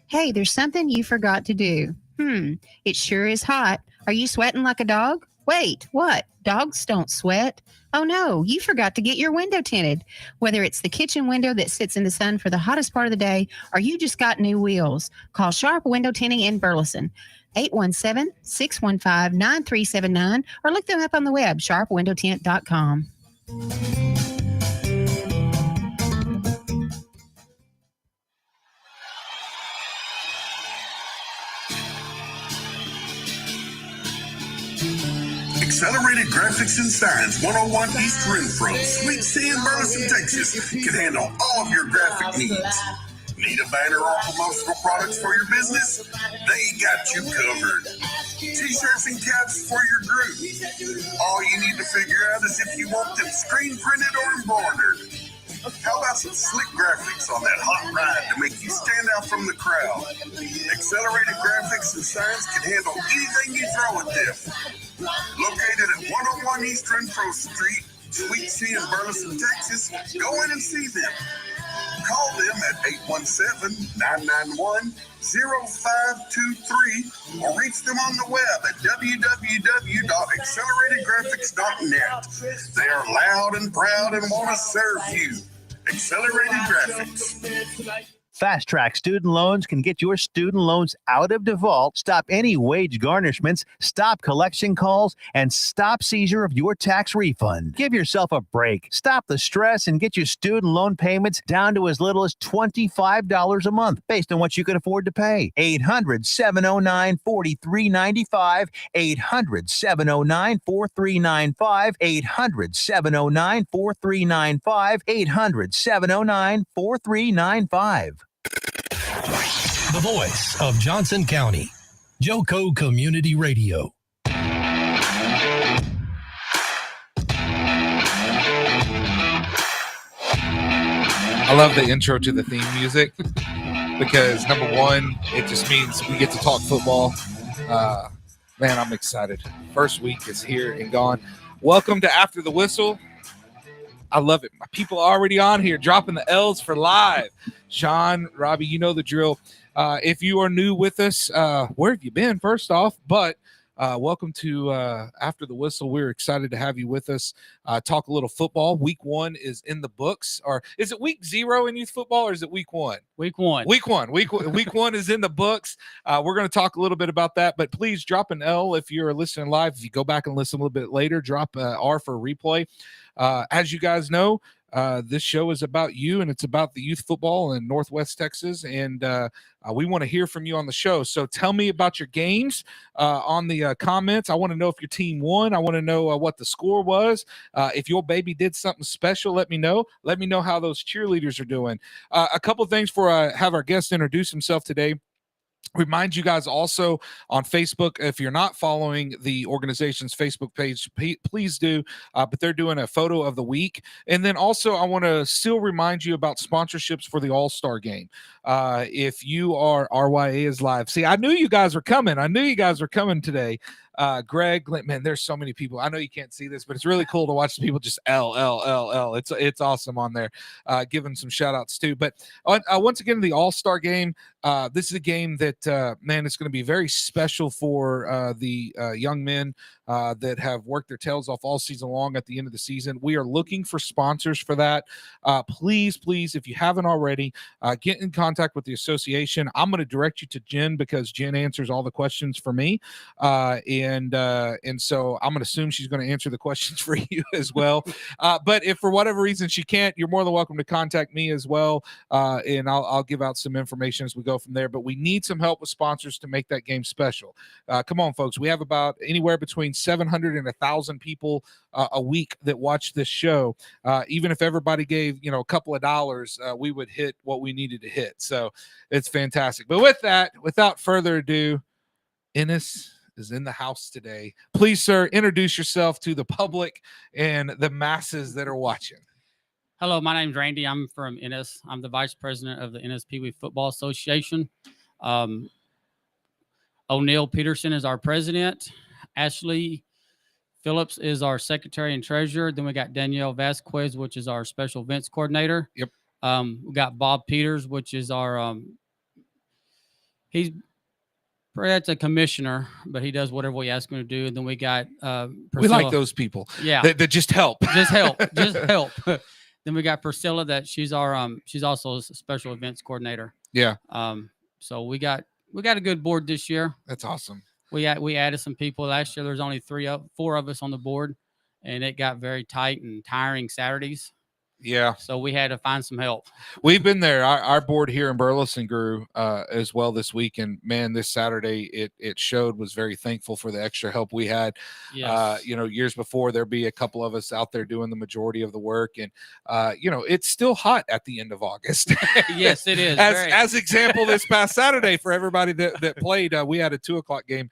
Hey, there's something you forgot to do. It sure is hot. Are you sweating like a dog? Wait, what? Dogs don't sweat. Oh no, you forgot to get your window tinted. Whether it's the kitchen window that sits in the sun for the hottest part of the day, or you just got new wheels, call Sharp Window Tinting in Burleson. 817-615-9379, or look them up on the web, sharpwindowtint.com. Accelerated Graphics and Signs, 101 East Renfro, Sweet C in Burleson, Texas, can handle all of your graphic needs. Need a banner or promotional products for your business? They got you covered. T-shirts and caps for your group. All you need to figure out is if you want them screen printed or embroidered. How about some slick graphics on that hot ride to make you stand out from the crowd? Accelerated Graphics and Signs can handle anything you throw at them. Located at 101 East Renfro Street, Sweet C in Burleson, Texas, go in and see them. Call them at 817-991-0523 or reach them on the web at www.acceleratedgraphics.net. They are loud and proud and want to serve you. Accelerated Graphics. Fast Track Student Loans can get your student loans out of default, stop any wage garnishments, stop collection calls, and stop seizure of your tax refund. Give yourself a break. Stop the stress and get your student loan payments down to as little as $25 a month based on what you can afford to pay. 800-709-4395, 800-709-4395, 800-709-4395, 800-709-4395. The voice of Johnson County, Joco Community Radio. I love the intro to the theme music because, number one, it just means we get to talk football. Man, I'm excited. First week is here and gone. Welcome to After the Whistle. I love it. My people are already on here dropping the L's for live. Sean, Robbie, you know the drill. If you are new with us, where have you been, first off? But welcome to After the Whistle. We're excited to have you with us. Talk a little football. Week 1 is in the books. Or is it week 0 in youth football, or is it week 1? Week 1. Week 1 is in the books. We're going to talk a little bit about that, but please drop an L if you're listening live. If you go back and listen a little bit later, drop R for replay. As you guys know, this show is about you, and it's about the youth football in Northwest Texas, and we want to hear from you on the show. So tell me about your games on the comments. I want to know if your team won. I want to know what the score was. If your baby did something special, let me know. Let me know how those cheerleaders are doing. A couple of things for have our guest introduce himself today. Remind you guys also on Facebook, if you're not following the organization's Facebook page, please do. But they're doing a photo of the week. And then also I want to still remind you about sponsorships for the All-Star game. If you are, RYA is live. See, I knew you guys were coming. I knew you guys were coming today. Greg, man, there's so many people. I know you can't see this, but it's really cool to watch the people just L. It's awesome on there. Giving some shout outs too. But once again, the All-Star game, this is a game that, man, it's going to be very special for the young men that have worked their tails off all season long at the end of the season. We are looking for sponsors for that. Please, if you haven't already, get in contact with the association. I'm going to direct you to Jen because Jen answers all the questions for me. And so I'm going to assume she's going to answer the questions for you as well. But if for whatever reason she can't, you're more than welcome to contact me as well. And I'll give out some information as we go from there. But we need some help with sponsors to make that game special. Come on, folks. We have about anywhere between 700 and 1,000 people a week that watch this show. Even if everybody gave, a couple of dollars, we would hit what we needed to hit. So it's fantastic. But with that, without further ado, Ennis is in the house today. Please, sir, introduce yourself to the public and the masses that are watching. Hello, my name's Randy. I'm from Ennis. I'm the vice president of the Ennis Pee Wee Football Association. O'Neill Peterson is our president. Ashley Phillips is our secretary and treasurer. Then we got Danielle Vasquez, which is our special events coordinator. Yep. We got Bob Peters, which is our He's Brad's a commissioner, but he does whatever we ask him to do. And then we got We like Priscilla. those people. Yeah. That just help. Just help. Just help. Then we got Priscilla, that she's our she's also a special events coordinator. Yeah. So we got a good board this year. That's awesome. We added some people last year. There's only 4 of us on the board, and it got very tight and tiring Saturdays. Yeah. So we had to find some help. We've been there. Our board here in Burleson grew as well this week. And man, this Saturday it showed, was very thankful for the extra help we had. Yes. Years before there'd be a couple of us out there doing the majority of the work. And, it's still hot at the end of August. Yes, it is. As example, this past Saturday for everybody that played, we had a 2:00 game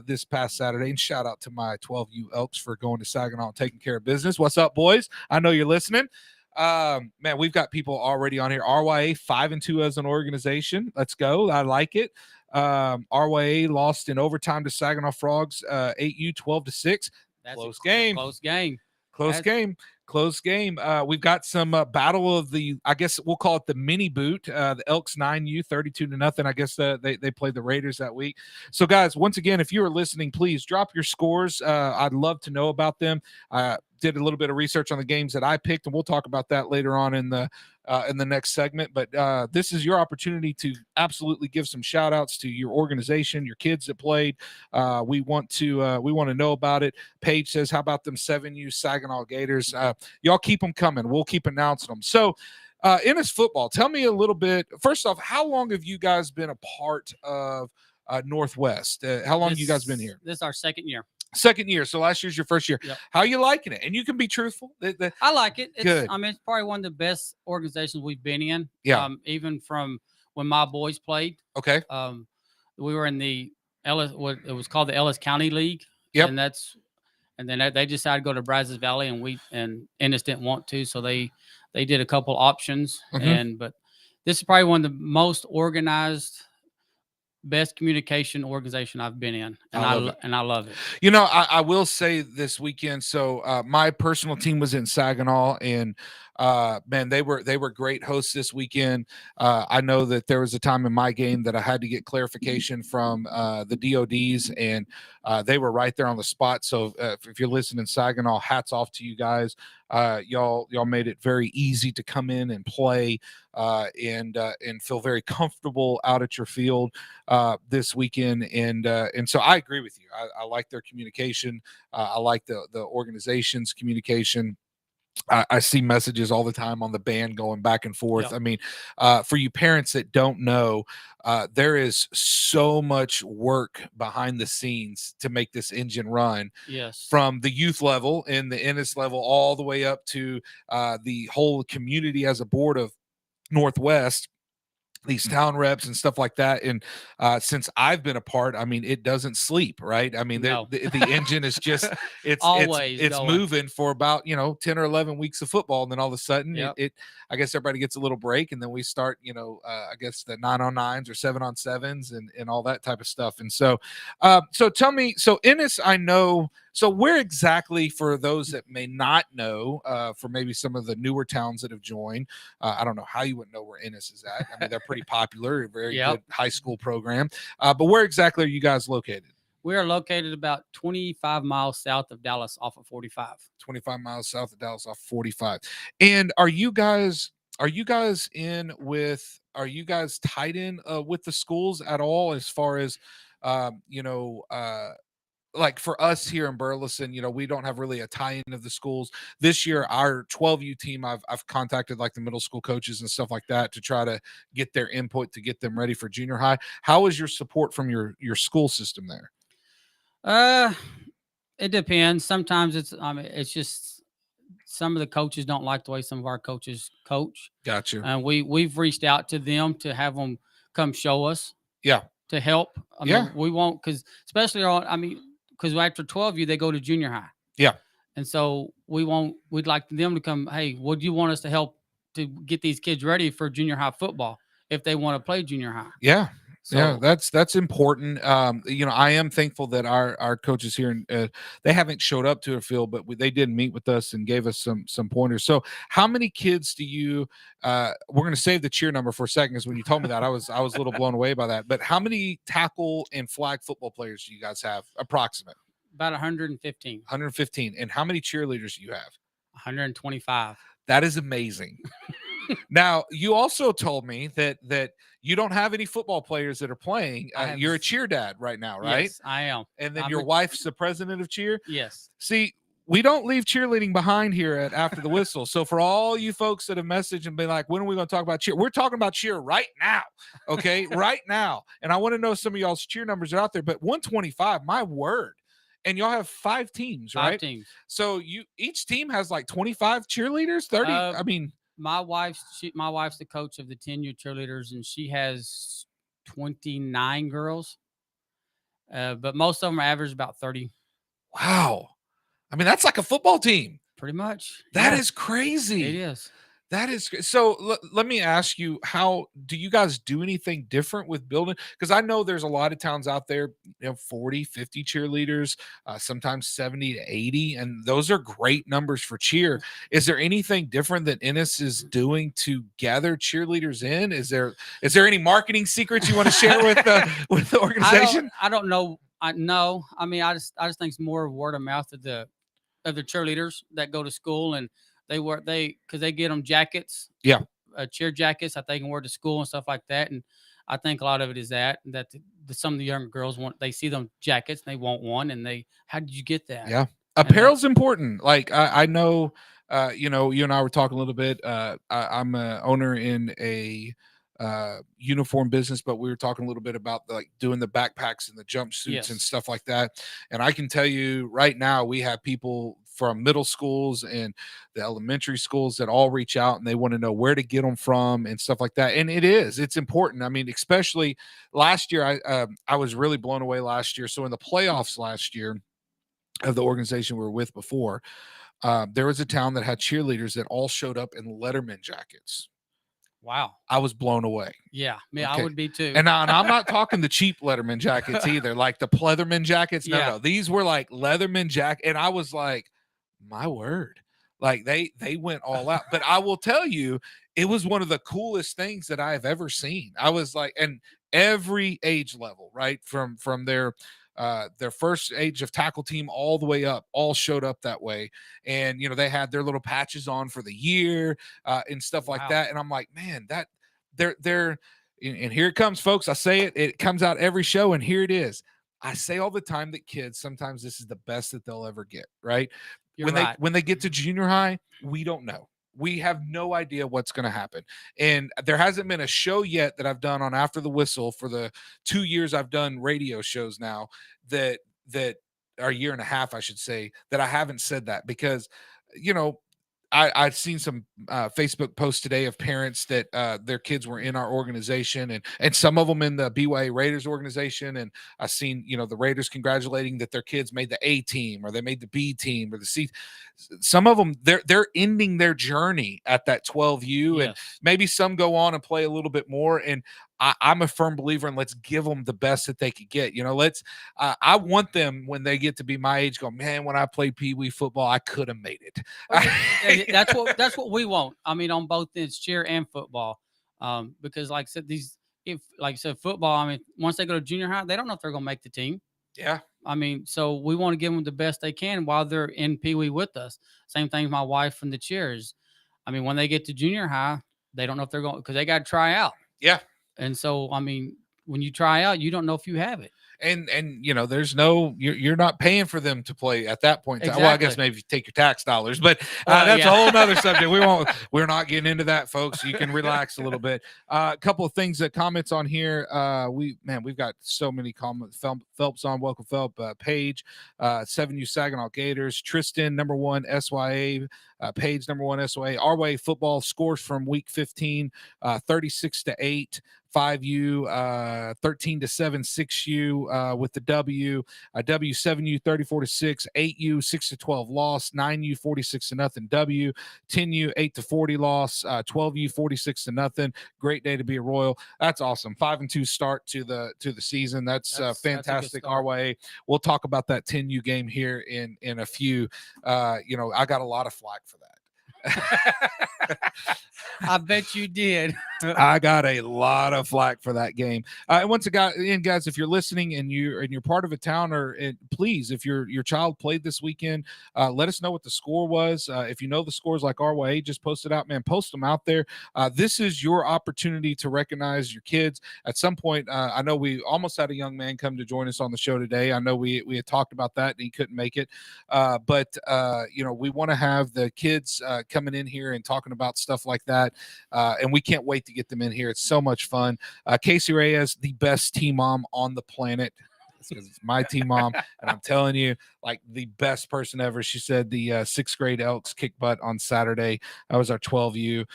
this past Saturday. And shout out to my 12U Elks for going to Saginaw and taking care of business. What's up, boys? I know you're listening. Man, we've got people already on here. RYA 5-2 as an organization. Let's go. I like it. RYA lost in overtime to Saginaw Frogs, 8U 12-6. Close game. Close game. We've got some battle of the, I guess we'll call it the mini boot. The Elks 9U 32-0. I guess they played the Raiders that week. So guys, once again, if you are listening, please drop your scores. I'd love to know about them. Did a little bit of research on the games that I picked, and we'll talk about that later on in the next segment. But this is your opportunity to absolutely give some shout outs to your organization, your kids that played. We want to know about it. Paige says, how about them 7U Saginaw Gators? Y'all keep them coming. We'll keep announcing them. So Ennis football, tell me a little bit. First off, how long have you guys been a part of Northwest? How long have you guys been here? This is our second year. Second year. So last year's your first year. Yep. How are you liking it? And you can be truthful. I like it. Good. I mean, it's probably one of the best organizations we've been in. Yeah. Even from when my boys played. Okay. We were in the what it was called the Ellis County League. Yep. And then they decided to go to Brazos Valley, and Ennis didn't want to, so they did a couple options. Mm-hmm. But this is probably one of the most organized, best communication organization I've been in, and I love it. I will say this weekend. So my personal team was in Saginaw, and man, they were great hosts this weekend. I know that there was a time in my game that I had to get clarification from the DODs, and they were right there on the spot. So if you're listening in Saginaw, hats off to you guys. Y'all made it very easy to come in and play and feel very comfortable out at your field this weekend. And so I agree with you. I like their communication. I like the organization's communication. I see messages all the time on the band going back and forth. Yep. I mean, for you parents that don't know, there is so much work behind the scenes to make this engine run. Yes. From the youth level and the Ennis level all the way up to the whole community as a board of Northwest, these town reps and stuff like that. And since I've been a part, I mean, it doesn't sleep, right? I mean, the engine is just, it's moving for about, 10 or 11 weeks of football. And then all of a sudden I guess everybody gets a little break, and then we start, I guess the 9-on-9s or 7-on-7s and all that type of stuff. And so, so tell me, so Ennis, I know, so where exactly, for those that may not know, for maybe some of the newer towns that have joined, I don't know how you wouldn't know where Ennis is at. I mean, they're pretty popular, a very good high school program. But where exactly are you guys located? We are located about 25 miles south of Dallas off of 45. 25 miles south of Dallas off 45. And are you guys tied in with the schools at all, as far as like for us here in Burleson, we don't have really a tie-in of the schools. This year, our 12U team, I've contacted like the middle school coaches and stuff like that to try to get their input to get them ready for junior high. How is your support from your school system there? It depends. Sometimes it's just some of the coaches don't like the way some of our coaches coach. Gotcha. And we've reached out to them to have them come show us. Yeah. To help. I mean, we won't, because after 12U, they go to junior high. Yeah. And so we'd like them to come, hey, would you want us to help to get these kids ready for junior high football if they want to play junior high? Yeah. So that's important. I am thankful that our coaches here, they haven't showed up to a field, but they did meet with us and gave us some pointers. So, how many kids do you? We're going to save the cheer number for a second, because when you told me that, I was a little blown away by that. But how many tackle and flag football players do you guys have? Approximate about 115, 115. And how many cheerleaders do you have? 125. That is amazing. Now, you also told me that you don't have any football players that are playing. You're a cheer dad right now, right? Yes, I am. And then your wife's the president of cheer. Yes. See, we don't leave cheerleading behind here at After the Whistle. So for all you folks that have messaged and been like, when are we going to talk about cheer? We're talking about cheer right now. Okay, right now. And I want to know some of y'all's cheer numbers are out there. But 125, my word. And y'all have 5 teams, right? 5 teams. So each team has like 25 cheerleaders, 30. I mean, my wife's the coach of the 10U cheerleaders, and she has 29 girls. But most of them average about 30. Wow. I mean, that's like a football team. Pretty much. That is crazy. It is. That is so. Let me ask you, how do you guys do anything different with building? Because I know there's a lot of towns out there, 40, 50 cheerleaders, sometimes 70 to 80, and those are great numbers for cheer. Is there anything different that Ennis is doing to gather cheerleaders in? Is there any marketing secrets you want to share with the organization? I don't know. I mean, I just think it's more word of mouth of the cheerleaders that go to school, and because they get them jackets, cheer jackets that they can wear to school and stuff like that. And I think a lot of it is that some of the younger girls they see them jackets and they want one, and how did you get that? Yeah, apparel's important. Like I know, you and I were talking a little bit. I'm a owner in a uniform business, but we were talking a little bit about doing the backpacks and the jumpsuits and stuff like that. And I can tell you right now, we have people from middle schools and the elementary schools that all reach out, and they want to know where to get them from and stuff like that. And it's important. I mean, especially last year, I was really blown away last year. So in the playoffs last year of the organization we were with before, there was a town that had cheerleaders that all showed up in Letterman jackets. Wow. I was blown away. Yeah, I would be too. And I'm not talking the cheap Letterman jackets either, like the pleatherman jackets. No, these were like Leatherman jacket. And I was like, my word, like they went all out. But I will tell you, it was one of the coolest things that I have ever seen. I was like, and every age level, right, from their first age of tackle team all the way up, all showed up that way. And they had their little patches on for the year and stuff like that. And I'm like, man, that they're and here it comes, folks. I say it comes out every show, and here it is. I say all the time that kids, sometimes this is the best that they'll ever get, right? When they get to junior high, we don't know. We have no idea what's going to happen. And there hasn't been a show yet that I've done on After the Whistle for the 2 years I've done radio shows now that or a year and a half, I should say, that I haven't said that, because, I've seen some Facebook posts today of parents that their kids were in our organization, and some of them in the BYA Raiders organization. And I've seen, the Raiders congratulating that their kids made the A team, or they made the B team, or the C. Some of them, they're ending their journey at that 12U, and maybe some go on and play a little bit more. And I'm a firm believer in let's give them the best that they could get. I want them, when they get to be my age, go, man, when I played Pee Wee football, I could have made it. Okay. That's what we want. I mean, on both ends, cheer and football, because like I said, football. I mean, once they go to junior high, they don't know if they're going to make the team. Yeah. I mean, so we want to give them the best they can while they're in Pee Wee with us. Same thing with my wife and the cheers. I mean, when they get to junior high, they don't know if they're going, because they got to try out. Yeah. And so, I mean, when you try out, you don't know if you have it. And there's you're not paying for them to play at that point. Exactly. Well, I guess maybe you take your tax dollars, but that's a whole nother subject. We're not getting into that, folks. You can relax a little bit. A couple of things comments on here. We've got so many comments. Phelps on, welcome Phelps, Paige, 7U Saginaw Gators, Tristan, number 1 SYA, Page number 1 SOA. Our Way football scores from week 15, 36-8. 5U, 13-7, 6U with the W. W 7U 34-6, 8U 6-12 loss, 9U 46-0 W, 10U 8-40 loss, 12U 46-0. Great day to be a Royal. That's awesome. 5-2 start to the season. That's fantastic. Our Way. We'll talk about that 10U game here in a few. I got a lot of flack for that. I bet you did. I got a lot of flack for that game. And once again, guys, if you're listening and you're part of a town, please, if your child played this weekend, let us know what the score was. If you know the scores like Our Way, just post it out, man. Post them out there. This is your opportunity to recognize your kids. At some point, I know we almost had a young man come to join us on the show today. I know we had talked about that and he couldn't make it. But we want to have the kids coming in here and talking about stuff like that. And we can't wait to get them in here. It's so much fun. Casey Reyes, the best team mom on the planet. It's because it's my team mom. And I'm telling you, like the best person ever. She said the 6th grade Elks kicked butt on Saturday. That was our 12U.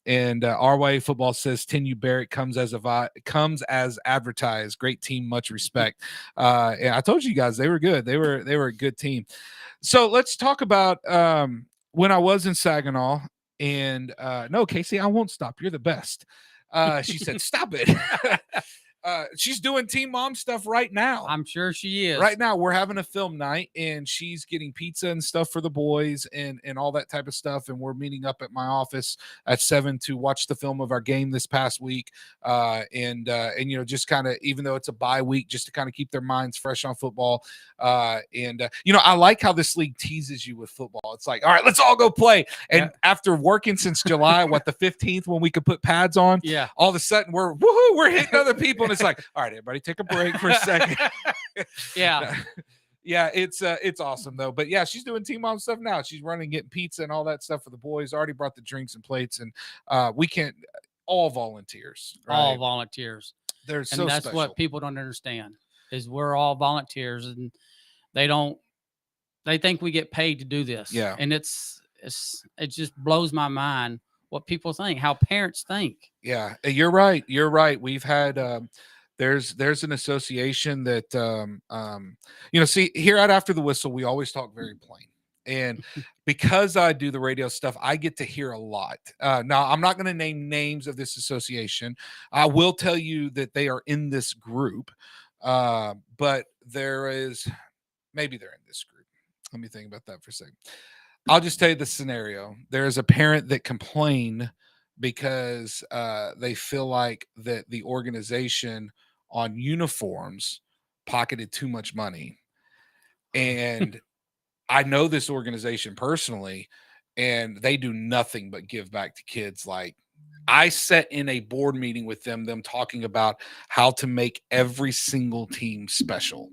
And Our Way football says 10U Barrett comes as advertised. Great team, much respect. And I told you guys they were good. They were a good team. So let's talk about when I was in Saginaw. And no, Casey, I won't stop. You're the best. She said, stop it. She's doing team mom stuff right now. I'm sure she is. Right now, we're having a film night, and she's getting pizza and stuff for the boys and all that type of stuff. And we're meeting up at my office at 7 to watch the film of our game this past week. And just kind of, even though it's a bye week, just to kind of keep their minds fresh on football. I like how this league teases you with football. It's like, all right, let's all go play. And after working since July, the 15th, when we could put pads on, all of a sudden we're hitting other people. And it's like, all right, everybody take a break for a second. It's awesome though. But yeah, she's doing team mom stuff now. She's running, getting pizza and all that stuff for the boys. Already brought the drinks and plates, and we can't all volunteers. Right? All volunteers. That's special. What people don't understand is we're all volunteers, and they think we get paid to do this. Yeah. And it just blows my mind what people think, how parents think. Yeah, you're right. We've had there's an association that see, here at After the Whistle, we always talk very plain. And because I do the radio stuff, I get to hear a lot. Now, I'm not going to name names of this association. I will tell you that they are in this group. But maybe they're in this group. Let me think about that for a second. I'll just tell you the scenario. There's a parent that complained because they feel like that the organization on uniforms pocketed too much money. And I know this organization personally, and they do nothing but give back to kids. Like, I sat in a board meeting with them talking about how to make every single team special.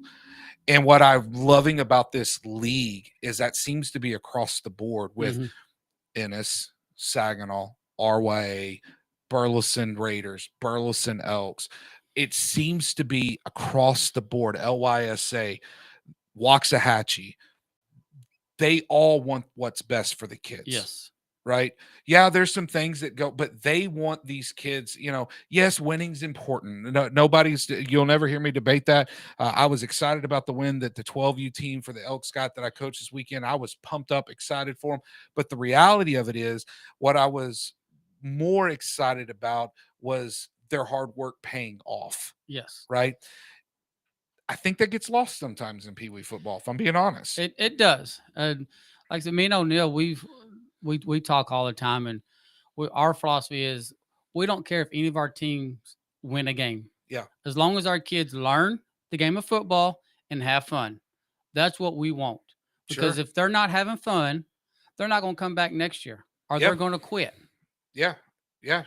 And what I'm loving about this league is that seems to be across the board with Ennis, Saginaw, Our Way, Burleson Raiders, Burleson Elks. It seems to be across the board. LYSA, Waxahachie. They all want what's best for the kids. Yes. Right. Yeah, there's some things that go, but they want these kids, yes, winning's important. You'll never hear me debate that. I was excited about the win that the 12U team for the Elks got that I coached this weekend. I was pumped up, excited for them. But the reality of it is, what I was more excited about was their hard work paying off. Yes. Right. I think that gets lost sometimes in Pee Wee football, if I'm being honest. It does. Like I said, me and O'Neill, we talk all the time, and our philosophy is we don't care if any of our teams win a game. Yeah. As long as our kids learn the game of football and have fun. That's what we want. Because if they're not having fun, they're not going to come back next year, or they're going to quit. Yeah. Yeah.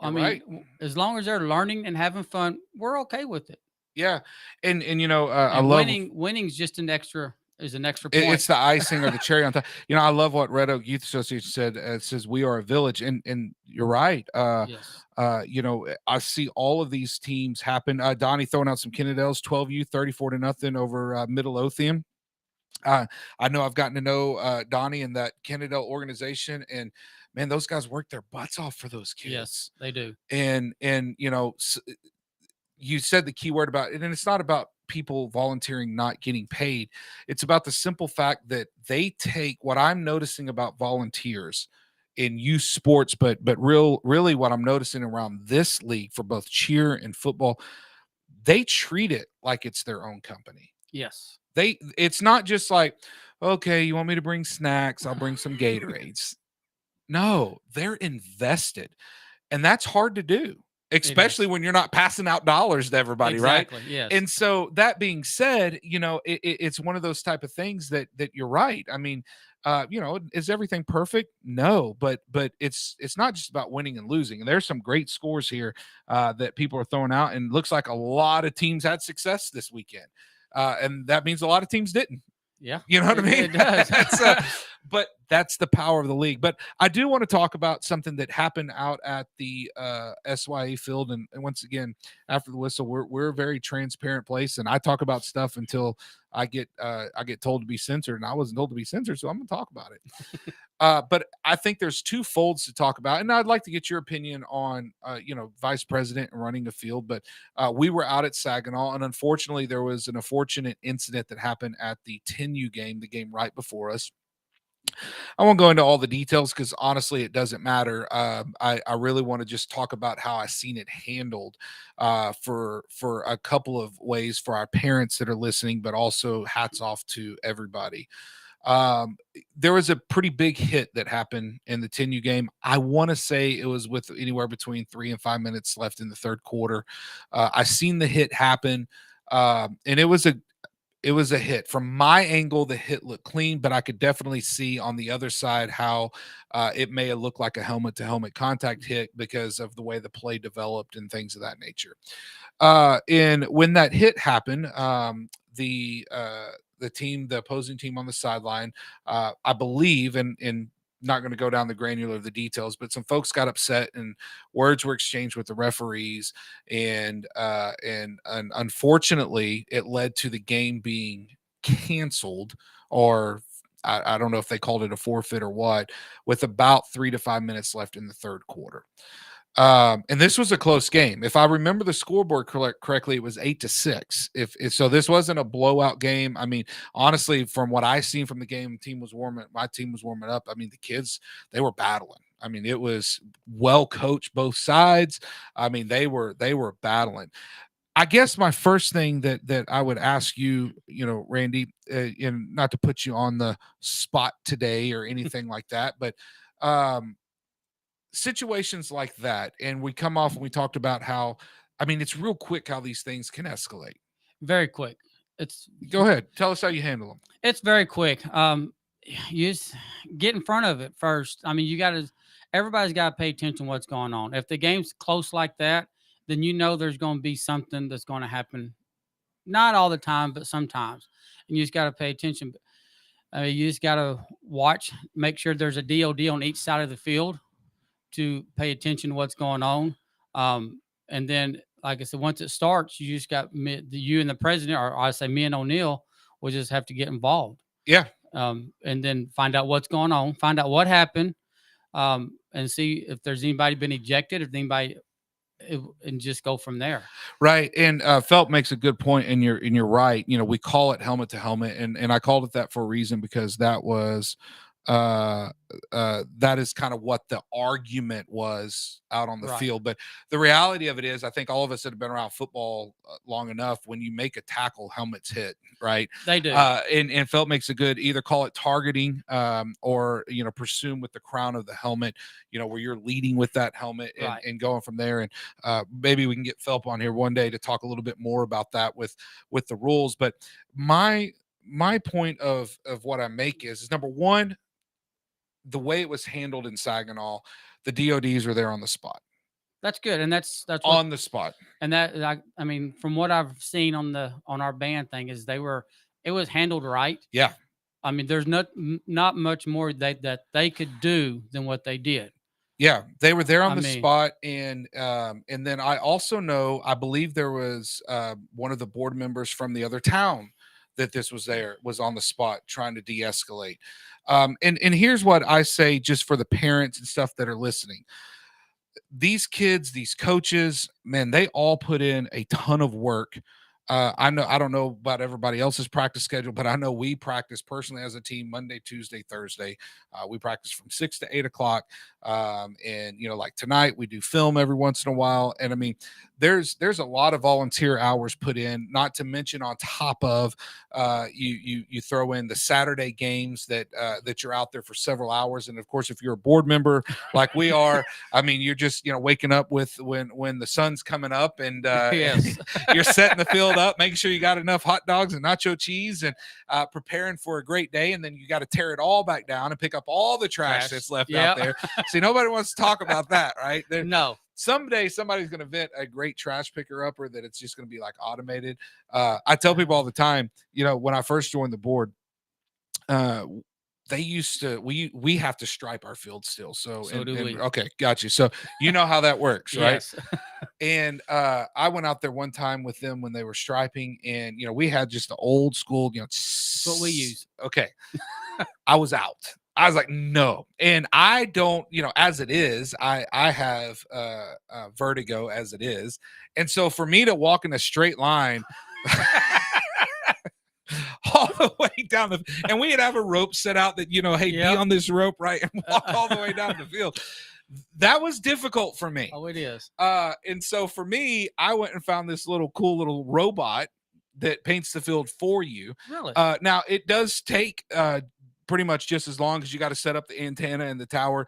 Right. As long as they're learning and having fun, we're okay with it. Yeah. And I love winning's just an extra point. It's the icing or the cherry on top. I love what Red Oak Youth Association said. It says we are a village, and you're right. Yes. I see all of these teams happen. Donnie throwing out some Kennedales, 12U 34-0 over Midlothian. I know I've gotten to know Donnie and that Kennedale organization, and man, those guys work their butts off for those kids. Yes, they do. And you said the key word about it, and it's not about people volunteering not getting paid. It's about the simple fact that they take what I'm noticing about volunteers in youth sports, but really what I'm noticing around this league for both cheer and football, they treat it like it's their own company. Yes. It's not just like, okay, you want me to bring snacks? I'll bring some Gatorades. No, they're invested. And that's hard to do, especially when you're not passing out dollars to everybody, exactly, right? Yes. And so that being said, it's one of those type of things that you're right. I mean, is everything perfect? No, but it's not just about winning and losing. And there's some great scores here that people are throwing out, and looks like a lot of teams had success this weekend. And that means a lot of teams didn't. Yeah. You know what I mean? It does. But that's the power of the league. But I do want to talk about something that happened out at the SYA field. And once again, after the whistle, we're a very transparent place. And I talk about stuff until I get told to be censored. And I wasn't told to be censored, so I'm going to talk about it. But I think there's two folds to talk about. And I'd like to get your opinion on, vice president and running the field. But we were out at Saginaw, and unfortunately, there was an unfortunate incident that happened at the 10U game, the game right before us. I won't go into all the details because honestly, it doesn't matter. I really want to just talk about how I seen it handled for a couple of ways for our parents that are listening, but also hats off to everybody. There was a pretty big hit that happened in the 10U game. I want to say it was with anywhere between 3 and 5 minutes left in the third quarter. I seen the hit happen, and it was a hit. From my angle, the hit looked clean, but I could definitely see on the other side how it may have looked like a helmet-to-helmet contact hit because of the way the play developed and things of that nature. And when that hit happened, the opposing team on the sideline, I believe, and not going to go down the granular of the details, but some folks got upset and words were exchanged with the referees, and unfortunately, it led to the game being canceled, or I don't know if they called it a forfeit or what, with about 3 to 5 minutes left in the third quarter. And this was a close game. If I remember the scoreboard correctly, it was 8-6. If so, this wasn't a blowout game. I mean, honestly, from what I seen from the game, my team was warming up. I mean, the kids, they were battling. I mean, it was well coached both sides. I mean, they were battling. I guess my first thing that I would ask you, Randy, and not to put you on the spot today or anything like that, but situations like that, and we come off and we talked about how, I mean, it's real quick how these things can escalate. Very quick. Go ahead, tell us how you handle them. It's very quick. You just get in front of it first. I mean, everybody's got to pay attention to what's going on. If the game's close like that, then there's going to be something that's going to happen. Not all the time, but sometimes. And you just got to pay attention. You just got to watch, make sure there's a DOD on each side of the field to pay attention to what's going on. And then, like I said, once it starts, you just got you and the president, or I say me and O'Neill, will just have to get involved. Yeah. And then find out what's going on, find out what happened, and see if there's anybody been ejected, and just go from there. Right. And Phelps makes a good point, and you're right. We call it helmet to helmet, and I called it that for a reason, because that was that is kind of what the argument was out on the field. But the reality of it is, I think all of us that have been around football long enough, when you make a tackle, helmets hit, right? They do. And Phelps makes a good, either call it targeting, or presume with the crown of the helmet, where you're leading with that helmet and going from there. And maybe we can get Phelps on here one day to talk a little bit more about that with the rules. But my point of what I make is number one, the way it was handled in Saginaw, the DODs were there on the spot. That's good, and that's on the spot. And that, I mean, from what I've seen on our band thing, is it was handled right. Yeah. I mean, there's not much more that they could do than what they did. Yeah, they were there on the spot, and then I also know, I believe there was one of the board members from the other town that this was on the spot trying to de-escalate. And here's what I say, just for the parents and stuff that are listening. These kids, these coaches, man, they all put in a ton of work. I don't know about everybody else's practice schedule, but I know we practice personally as a team Monday, Tuesday, Thursday. We practice from 6 to 8 o'clock. And like tonight we do film every once in a while. And I mean, there's a lot of volunteer hours put in, not to mention on top of you throw in the Saturday games that you're out there for several hours. And of course, if you're a board member like we are, I mean, you're just waking up with when the sun's coming up and Yes. you're setting the field up, making sure you got enough hot dogs and nacho cheese, and preparing for a great day. And then you got to tear it all back down and pick up all the trash that's left out there. See, nobody wants to talk about that, right? No. Someday somebody's going to invent a great trash picker upper that it's just going to be like automated. I tell people all the time, when I first joined the board, they used to, we have to stripe our field still. So do we. Okay, got you. So you know how that works, right? Yes. And I went out there one time with them when they were striping, and we had just the old school, That's what we use. Okay. I was out. I was like, no. And I don't, as it is, I have vertigo as it is. And so for me to walk in a straight line all the way down and we'd have a rope set out that, hey, be on this rope, right? And walk all the way down the field. That was difficult for me. Oh, it is. And so for me, I went and found this cool little robot that paints the field for you. Really? Now it does take, pretty much just as long as you got to set up the antenna and the tower.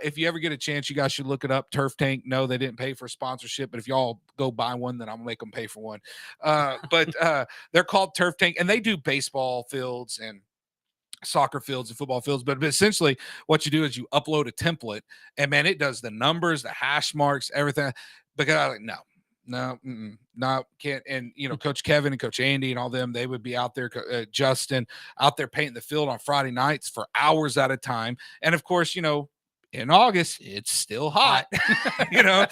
If you ever get a chance, you guys should look it up. Turf Tank. No, they didn't pay for sponsorship, but if y'all go buy one, then I'm gonna make them pay for one. But they're called Turf Tank, and they do baseball fields and soccer fields and football fields. But essentially what you do is you upload a template, and man, it does the numbers, the hash marks, everything. Because I was like, no, can't. And Coach Kevin and Coach Andy and all them, they would be out there, Justin, out there painting the field on Friday nights for hours at a time. And of course, in August it's still hot. And I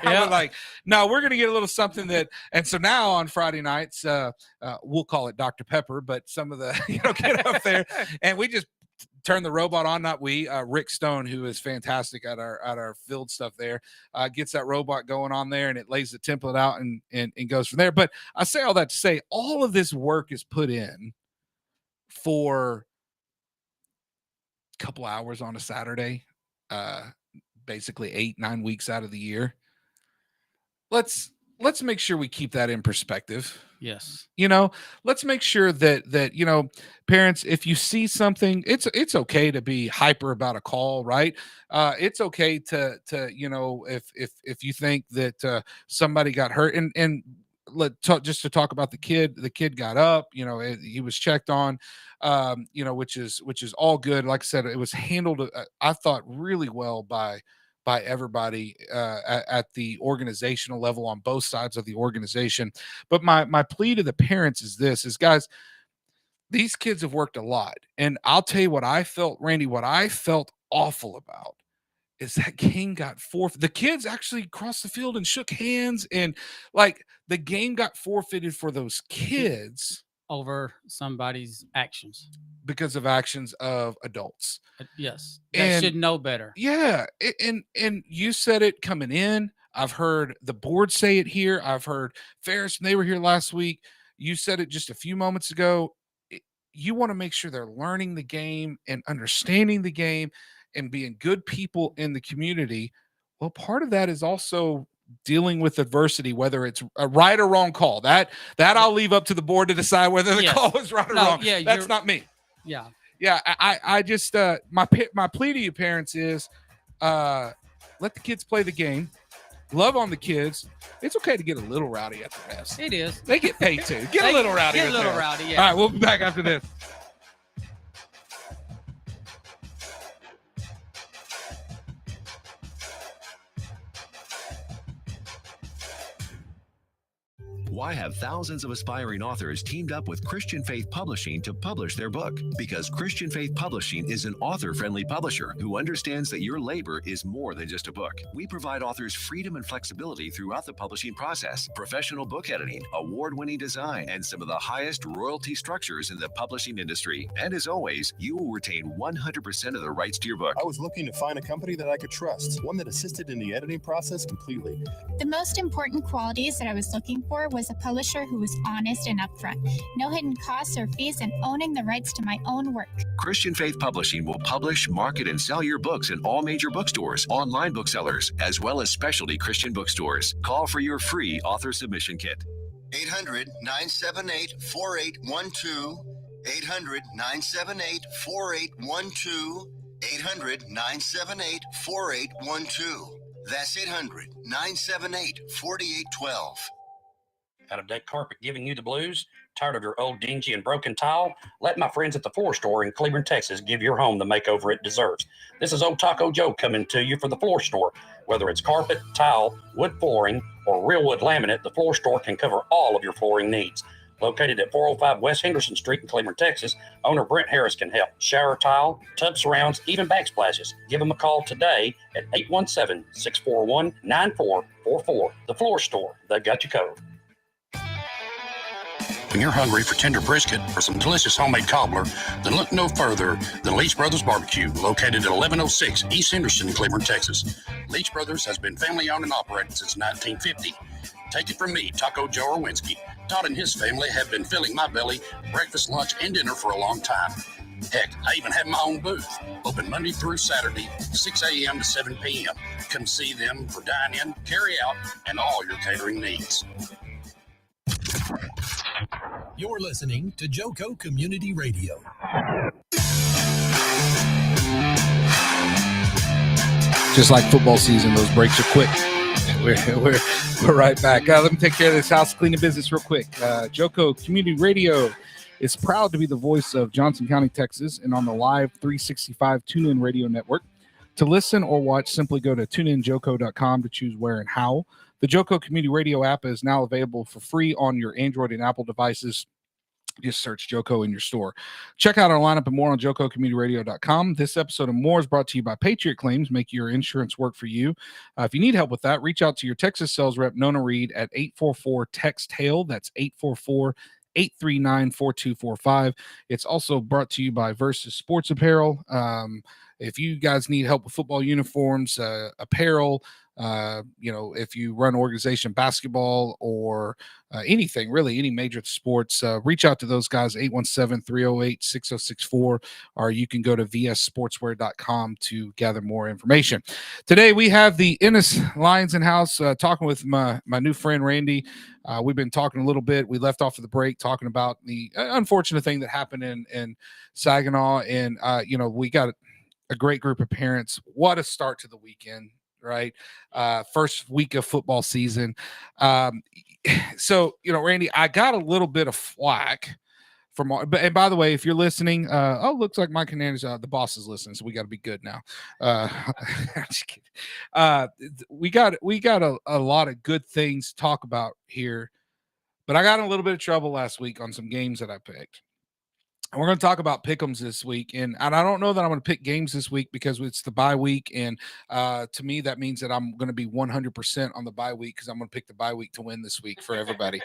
was like, no, we're gonna get a little something that. And so now on Friday nights, we'll call it Dr. Pepper, but some of the get up there and we just turn the robot on. Not we, Rick Stone, who is fantastic at our field stuff there, gets that robot going on there, and it lays the template out and goes from there. But I say all that to say all of this work is put in for a couple hours on a Saturday, basically 8-9 weeks out of the year. Let's make sure we keep that in perspective. Yes. Let's make sure that parents, if you see something, it's okay to be hyper about a call, right? It's okay to if you think that somebody got hurt, and just to talk about the kid got up, he was checked on, which is all good. Like I said, it was handled, I thought, really well by everybody at the organizational level on both sides of the organization. But my plea to the parents is guys, these kids have worked a lot. And I'll tell you what I felt, Randy, what I felt awful about is that game got forfeited. The kids actually crossed the field and shook hands, and the game got forfeited for those kids over somebody's actions, because of actions of adults. Yes, that should know better. Yeah, and you said it coming in. I've heard the board say it here. I've heard Ferris, and they were here last week. You said it just a few moments ago. You want to make sure they're learning the game and understanding the game and being good people in the community. Well, part of that is also dealing with adversity, whether it's a right or wrong call. That I'll leave up to the board to decide whether the call is right or wrong. Yeah, that's not me. Yeah. I just my plea to you parents is let the kids play the game. Love on the kids. It's okay to get a little rowdy at the rest. It is. They get paid too. Get a little rowdy. Get a little rowdy. Yeah. All right, we'll be back after this. Why have thousands of aspiring authors teamed up with Christian Faith Publishing to publish their book? Because Christian Faith Publishing is an author-friendly publisher who understands that your labor is more than just a book. We provide authors freedom and flexibility throughout the publishing process, professional book editing, award-winning design, and some of the highest royalty structures in the publishing industry. And as always, you will retain 100% of the rights to your book. I was looking to find a company that I could trust, one that assisted in the editing process completely. The most important qualities that I was looking for was a publisher who was honest and upfront, no hidden costs or fees, and owning the rights to my own work. Christian Faith Publishing will publish, market, and sell your books in all major bookstores, online booksellers, as well as specialty Christian bookstores. Call for your free author submission kit. 800-978-4812. 800-978-4812. 800-978-4812. That's 800-978-4812. Got a deck carpet giving you the blues? Tired of your old dingy and broken tile? Let my friends at the Floor Store in Cleveland, Texas give your home the makeover it deserves. This is Old Taco Joe coming to you for the Floor Store. Whether it's carpet, tile, wood flooring, or real wood laminate, the Floor Store can cover all of your flooring needs. Located at 405 West Henderson Street in Cleveland, Texas, owner Brent Harris can help. Shower tile, tub surrounds, even backsplashes. Give them a call today at 817-641-9444. The Floor Store, they got you covered. When you're hungry for tender brisket or some delicious homemade cobbler, then look no further than Leech Brothers Barbecue, located at 1106 East Henderson in Cleveland, Texas. Leech Brothers has been family owned and operated since 1950. Take it from me, Taco Joe Orwinski. Todd and his family have been filling my belly breakfast, lunch, and dinner for a long time. Heck, I even have my own booth, open Monday through Saturday, 6 a.m. to 7 p.m. Come see them for dine-in, carry-out, and all your catering needs. You're listening to Joco Community Radio. Just like football season, those breaks are quick. We're right back. Let me take care of this house cleaning business real quick. Joco Community Radio is proud to be the voice of Johnson County, Texas, and on the live 365 TuneIn Radio Network. To listen or watch, simply go to tuneinjoco.com to choose where and how. The Joco Community Radio app is now available for free on your Android and Apple devices. Just search Joco in your store. Check out our lineup and more on JocoCommunityRadio.com. This episode and more is brought to you by Patriot Claims, make your insurance work for you. If you need help with that, reach out to your Texas sales rep, Nona Reed, at 844-TEXT-HAIL. That's 844-839-4245. It's also brought to you by Versus Sports Apparel. If you guys need help with football uniforms, apparel, if you run organization basketball or anything, really, any major sports, reach out to those guys, 817-308-6064, or you can go to vssportswear.com to gather more information. Today, we have the Ennis Lions in house, talking with my new friend, Randy. We've been talking a little bit. We left off of the break talking about the unfortunate thing that happened in Saginaw, and, we got a great group of parents. What a start to the weekend. Right. First week of football season. So, Randy, I got a little bit of flack from, and by the way, if you're listening, looks like Mike Hernandez, the boss is listening, so we got to be good now. I'm just kidding. We got a lot of good things to talk about here, but I got in a little bit of trouble last week on some games that I picked. And we're going to talk about pick'ems this week. And I don't know that I'm going to pick games this week because it's the bye week. And to me, that means that I'm going to be 100% on the bye week because I'm going to pick the bye week to win this week for everybody.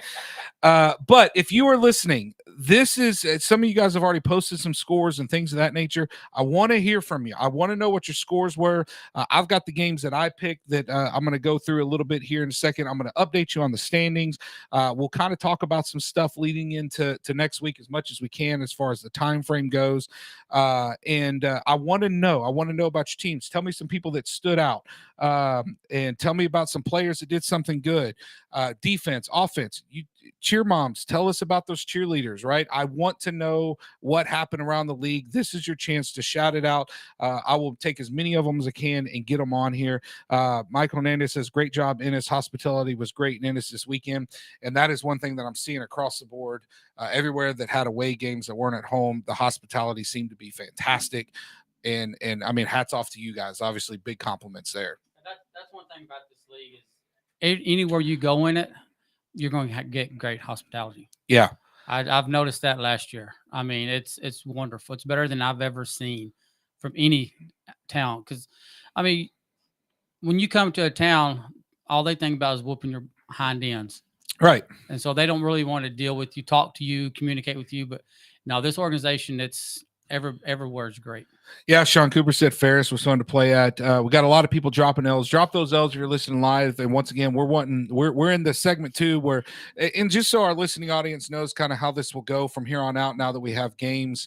But if you are listening, this is some of you guys have already posted some scores and things of that nature. I want to hear from you. I want to know what your scores were. I've got the games that I picked that I'm going to go through a little bit here in a second. I'm going to update you on the standings. We'll kind of talk about some stuff leading into next week as much as we can as far as the time frame goes. And I want to know about your teams. Tell me some people that stood out, and tell me about some players that did something good. Defense, offense, you cheer moms, tell us about those cheerleaders, right? I want to know what happened around the league. This is your chance to shout it out. I will take as many of them as I can and get them on here. Michael Hernandez says, great job, Ennis. Hospitality was great in Ennis this weekend. And that is one thing that I'm seeing across the board. Everywhere that had away games that weren't at home, the hospitality seemed to be fantastic. And I mean, hats off to you guys. Obviously, big compliments there. That's one thing about this league is anywhere you go in it, you're going to get great hospitality. Yeah. I've noticed that last year. I mean, it's wonderful. It's better than I've ever seen from any town. Because, I mean, when you come to a town, all they think about is whooping your hind ends. Right. And so they don't really want to deal with you, talk to you, communicate with you. But now this organization, it's everywhere is great. Yeah, Sean Cooper said Ferris was fun to play at. We got a lot of people dropping L's. Drop those L's if you're listening live. And once again, we're in the segment 2 where, and just so our listening audience knows kind of how this will go from here on out. Now that we have games,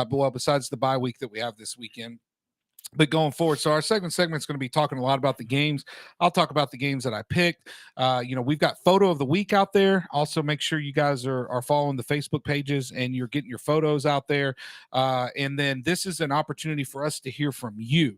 besides the bye week that we have this weekend. But going forward, so our segment is going to be talking a lot about the games. I'll talk about the games that I picked. We've got photo of the week out there. Also, make sure you guys are following the Facebook pages and you're getting your photos out there. And then this is an opportunity for us to hear from you.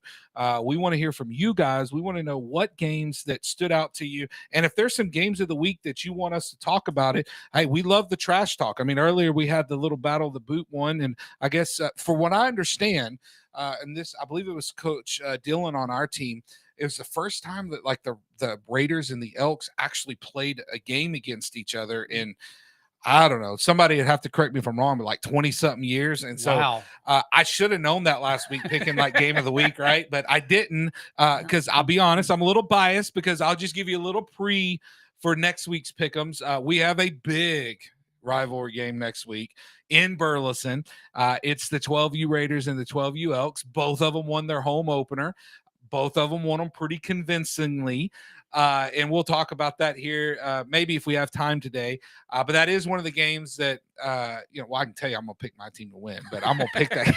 We want to hear from you guys. We want to know what games that stood out to you. And if there's some games of the week that you want us to talk about it, hey, we love the trash talk. I mean, earlier we had the little battle of the boot one. And I guess for what I understand, and this, I believe it was Coach Dylan on our team. It was the first time that like the Raiders and the Elks actually played a game against each other in, I don't know, somebody would have to correct me if I'm wrong, but like 20 something years. And so I should have known that last week picking like game of the week. Right. But I didn't, because I'll be honest, I'm a little biased because I'll just give you a little for next week's pick'ems. We have a big rivalry game next week in Burleson. It's the 12U Raiders and the 12U Elks. Both of them won their home opener. Both of them won them pretty convincingly. And we'll talk about that here, maybe if we have time today. But that is one of the games that, I can tell you I'm going to pick my team to win, but I'm going to pick that.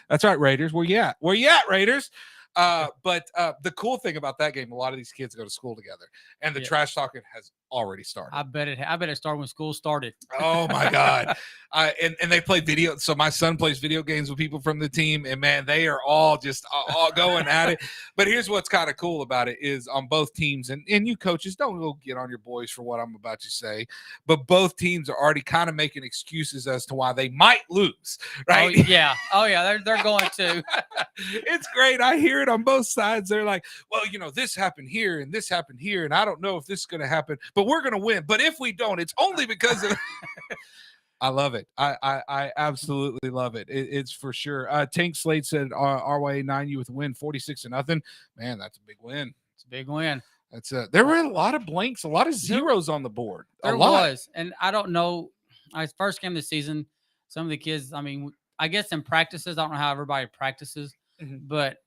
That's right, Raiders. Where you at? Where you at, Raiders? But the cool thing about that game, a lot of these kids go to school together, and the trash talking has already started. I bet it started when school started. Oh my God. And they play video. So my son plays video games with people from the team, and man, they are all just all going at it. But here's what's kind of cool about it is on both teams, and you coaches, don't go get on your boys for what I'm about to say, but both teams are already kind of making excuses as to why they might lose, right? Oh yeah, they're going to. It's great. I hear it on both sides. They're like, well, this happened here and this happened here, and I don't know if this is going to happen, but we're going to win. But if we don't, it's only because of I love it. I absolutely love it. It's for sure. Tank Slate said RYA 9U with a win, 46-0. Man, that's a big win. It's a big win. That's there were a lot of blanks, a lot of zeros on the board. There was. And I don't know. First game of the season, some of the kids, I mean, I guess in practices, I don't know how everybody practices, but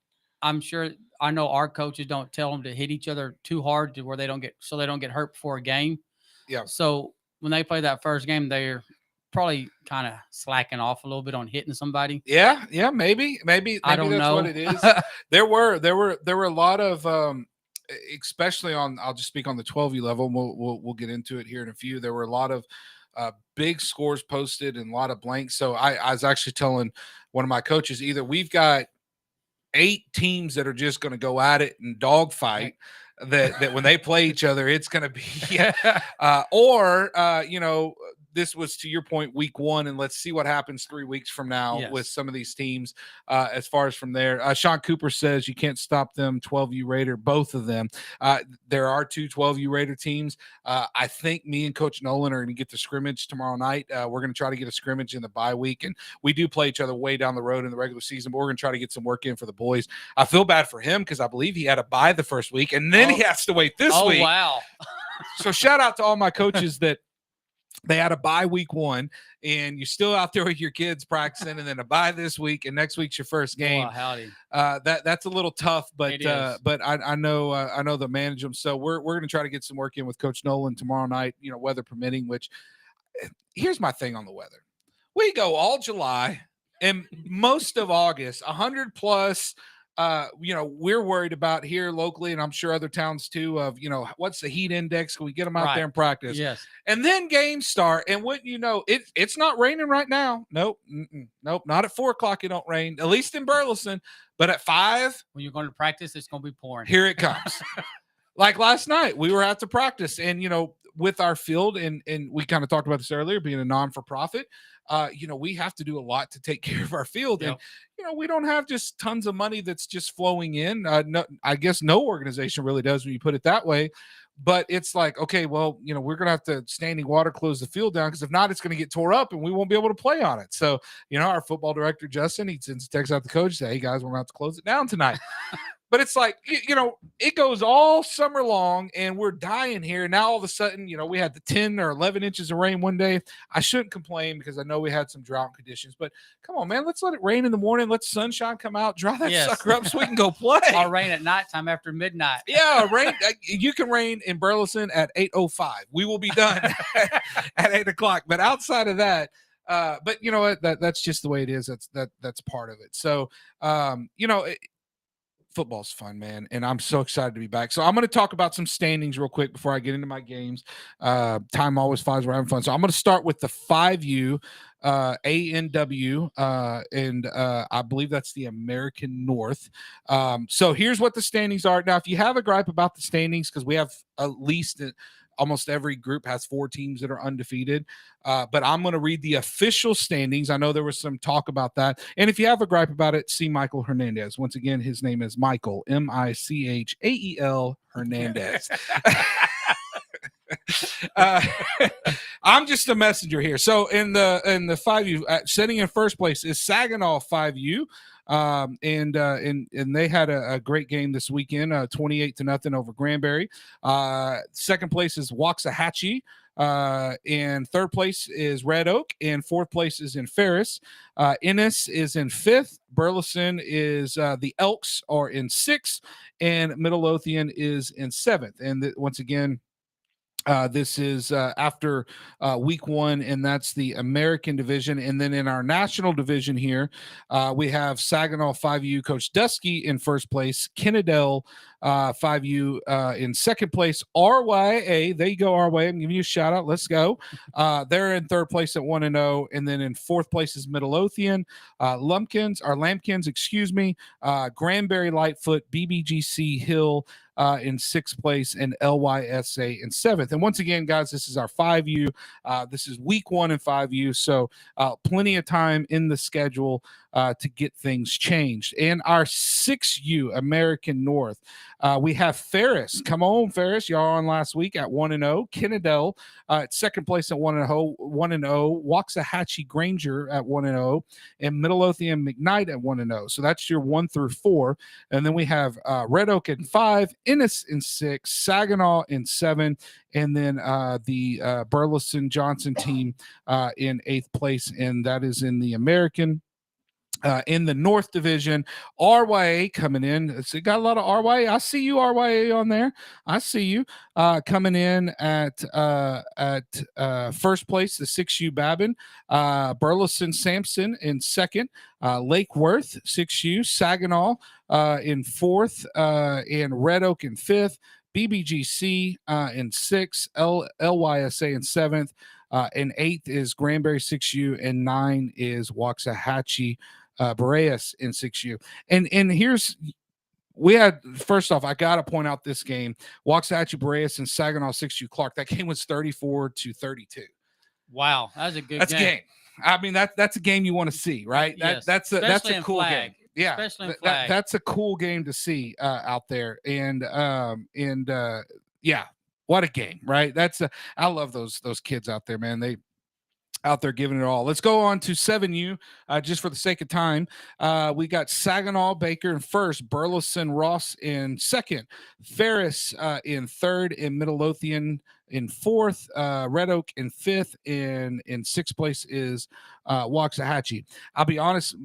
I'm sure I know our coaches don't tell them to hit each other too hard to where they don't get hurt before a game. Yeah. So when they play that first game, they're probably kind of slacking off a little bit on hitting somebody. Yeah, maybe I don't that's know what it is. there were a lot of especially on, I'll just speak on the 12U level. We'll get into it here in a few. There were a lot of big scores posted and a lot of blanks. So I was actually telling one of my coaches, either we've got 8 teams that are just going to go at it and dogfight, that when they play each other, it's going to be, or this was, to your point, week 1, and let's see what happens 3 weeks from now with some of these teams as far as from there. Sean Cooper says you can't stop them, 12U Raider, both of them. There are 2 12U Raider teams. I think me and Coach Nolan are going to get the scrimmage tomorrow night. We're going to try to get a scrimmage in the bye week, and we do play each other way down the road in the regular season, but we're going to try to get some work in for the boys. I feel bad for him because I believe he had a bye the first week, and then he has to wait this week. Oh, wow. So shout out to all my coaches that they had a bye week 1, and you're still out there with your kids practicing, and then a bye this week, and next week's your first game. Oh, howdy. That's a little tough, but I know they'll manage them. So we're going to try to get some work in with Coach Nolan tomorrow night, weather permitting. Which, here's my thing on the weather: we go all July and most of August, 100 plus. We're worried about here locally, and I'm sure other towns too, of, what's the heat index? Can we get them out there and practice? Yes. And then games start, and it's not raining right now. Nope. Nope. Not at 4:00. It don't rain, at least in Burleson, but at 5, when you're going to practice, it's going to be pouring. Here it comes. Like last night, we were out to practice, and, with our field, and we kind of talked about this earlier, being a non-for-profit, we have to do a lot to take care of our field. Yep. And, we don't have just tons of money that's just flowing in. No, I guess no organization really does when you put it that way. But it's like, okay, well, we're going to have to standing water close the field down, because if not, it's going to get tore up and we won't be able to play on it. So, our football director, Justin, he sends a text out to the coach, say, hey, guys, we're going to have to close it down tonight. But it's like, it goes all summer long and we're dying here. Now, all of a sudden, we had the 10 or 11 inches of rain one day. I shouldn't complain because I know we had some drought conditions, but come on, man, let's let it rain in the morning. Let sunshine come out, dry that sucker up so we can go play. Or rain at nighttime after midnight. Yeah, rain. You can rain in Burleson at 8:05. We will be done at 8 o'clock. But outside of that, but you know what? That's just the way it is. That's part of it. So, football's fun, man, and I'm so excited to be back. So I'm going to talk about some standings real quick before I get into my games. Time always flies. We're having fun. So I'm going to start with the 5U ANW, and I believe that's the American North. So here's what the standings are. Now, if you have a gripe about the standings, because we have at least almost every group has 4 teams that are undefeated. But I'm going to read the official standings. I know there was some talk about that. And if you have a gripe about it, see Michael Hernandez. Once again, his name is Michael, Michael Hernandez. I'm just a messenger here. So in the 5U, sitting in first place is Saginaw 5U. And they had a great game this weekend, 28-0 over Granbury. Second place is Waxahachie. And third place is Red Oak, and fourth place is in Ferris. Ennis is in fifth. Burleson is the Elks are in sixth, and Midlothian is in seventh. And once again, this is after week 1, and that's the American division. And then in our national division here, we have Saginaw 5U Coach Dusky in first place, Kennedale 5U in second place, RYA. There you go, RYA. I'm giving you a shout out. Let's go. They're in third place at 1-0, and then in fourth place is Midlothian, Lambkins, Granbury Lightfoot, BBGC Hill in sixth place, and LYSA in seventh. And once again, guys, this is our 5U. This is week 1 in 5U, so plenty of time in the schedule to get things changed. And our 6U American North, we have Ferris. Come on, Ferris. Y'all on last week at 1-0. Kennedale at second place at 1-0. Waxahachie Granger at 1-0. And Midlothian McKnight at 1-0. So that's your 1 through 4. And then we have Red Oak in 5, Ennis in 6, Saginaw in 7, and then the Burleson Johnson team in 8th place, and that is in the American. In the North Division, RYA coming in. It's got a lot of RYA. I see you, RYA, on there. I see you coming in at first place, the 6U Babin. Burleson Sampson in second. Lake Worth, 6U. Saginaw in fourth. And Red Oak in fifth. BBGC in sixth. LYSA in seventh. And 8th is Granbury 6U, and 9 is Waxahachie Boreas in 6U. And here's, we had, first off, I got to point out this game, Waxahachie Boreas and Saginaw 6U Clark. That game was 34-32. Wow, that's a good game. Game. I mean, that's a game you want to see, right? Yes. That's a cool game. Yeah, especially in flag. That's a cool game to see out there. And yeah, what a game, right? I love those kids out there, man. They out there giving it all. Let's go on to 7U, just for the sake of time. We got Saginaw Baker in first, Burleson Ross in second, Ferris in third, and Midlothian in fourth, Red Oak in fifth, and in sixth place is Waxahachie. I'll be honest,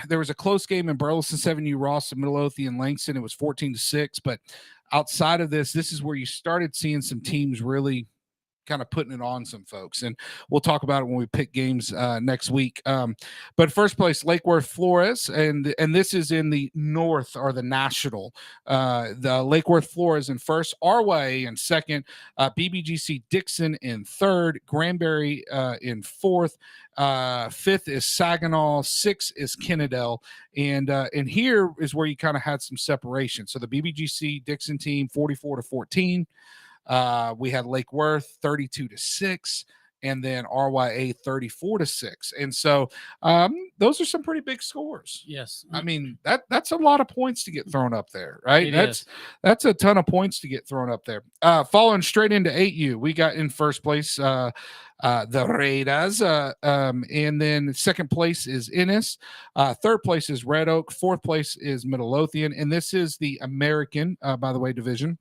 there was a close game in Burleson 7U Ross and Midlothian Langston. It was 14-6, but outside of this is where you started seeing some teams really kind of putting it on some folks, and we'll talk about it when we pick games next week. But first place, Lake Worth Flores, and this is in the North, or the National. The Lake Worth Flores in first, RYA in second, BBGC Dixon in third, Granbury in fourth, fifth is Saginaw, sixth is Kennedale, and here is where you kind of had some separation. So the BBGC Dixon team 44-14. We had Lake Worth 32-6, and then RYA 34-6. And so those are some pretty big scores. Yes. I mean, that's a lot of points to get thrown up there, right? It That's a ton of points to get thrown up there. Following straight into 8U, we got in first place the Raiders, and then second place is Ennis, third place is Red Oak, fourth place is Midlothian, and this is the American, by the way, division.